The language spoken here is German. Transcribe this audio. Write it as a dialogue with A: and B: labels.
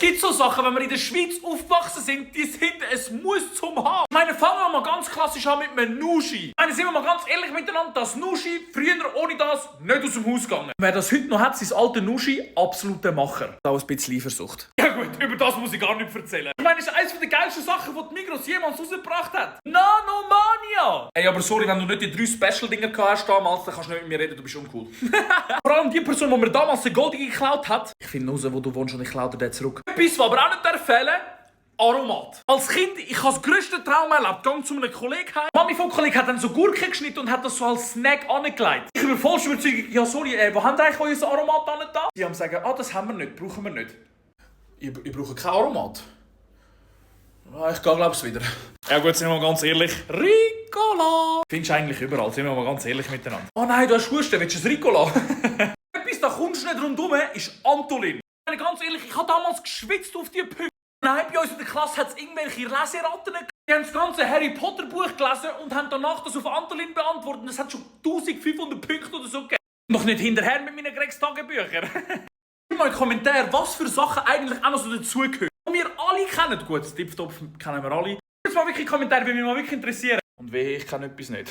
A: gibt so Sachen, wenn wir in der Schweiz aufgewachsen sind, die sind es muss zum Haben. Ich meine, fangen wir mal ganz klassisch an mit einem Nuschi. Ich meine, sind wir mal ganz ehrlich miteinander, das Nuschi, früher ohne das nicht aus dem Haus gegangen. Wer das heute noch hat, sein alter Nuschi, absoluter Macher. Auch ein bisschen Eifersucht. Ja gut, über das muss ich gar nicht erzählen. Ich meine, das ist eines der geilsten Sachen, die Migros jemals rausgebracht hat. Nanomania! Ey, aber sorry, wenn du nicht die 3 Special-Dinger hast damals, dann kannst du nicht mit mir reden, du bist uncool. Vor allem die Person, die mir damals den Goldige geklaut hat. Ich finde raus, wo du wohnst und ich klaue dir den zurück. Etwas, was aber auch nicht empfehlen, Aromat. Als Kind, ich habe das grösste Trauma erlebt. Gang zu einem Kollegen heim. Die Mami vom Kollegen hat dann so Gurken geschnitten und hat das so als Snack angelegt. Ich bin voll überzeugt, ja sorry, wo haben ihr eigentlich euer Aromat angetan? Sie haben gesagt, das haben wir nicht, brauchen wir nicht. Ich brauche kein Aromat. Ich gehe, glaube ich, wieder. Ja gut, sind wir mal ganz ehrlich. Ricola! Findest du eigentlich überall, sind wir mal ganz ehrlich miteinander. Oh nein, du hast Husten, willst du ein Ricola? Etwas, da kommst du nicht rundherum, ist Antolin. Ich meine, ganz ehrlich, ich habe damals geschwitzt auf die Punkte. Nein, bei uns in der Klasse hat es irgendwelche Leseratten gegeben. Die haben das ganze Harry Potter Buch gelesen und haben danach das auf Antolin beantwortet. Und es hat schon 1500 Punkte oder so gegeben. Noch nicht hinterher mit meinen Gregs-Tagebüchern. Schreib mal in den Kommentaren, was für Sachen eigentlich auch noch so dazugehören. Und wir alle kennen. Gut, das Tipftop kennen wir alle. Jetzt mal wirklich Kommentare, würde mich mal wirklich interessieren. Und wehe, ich kenne etwas nicht.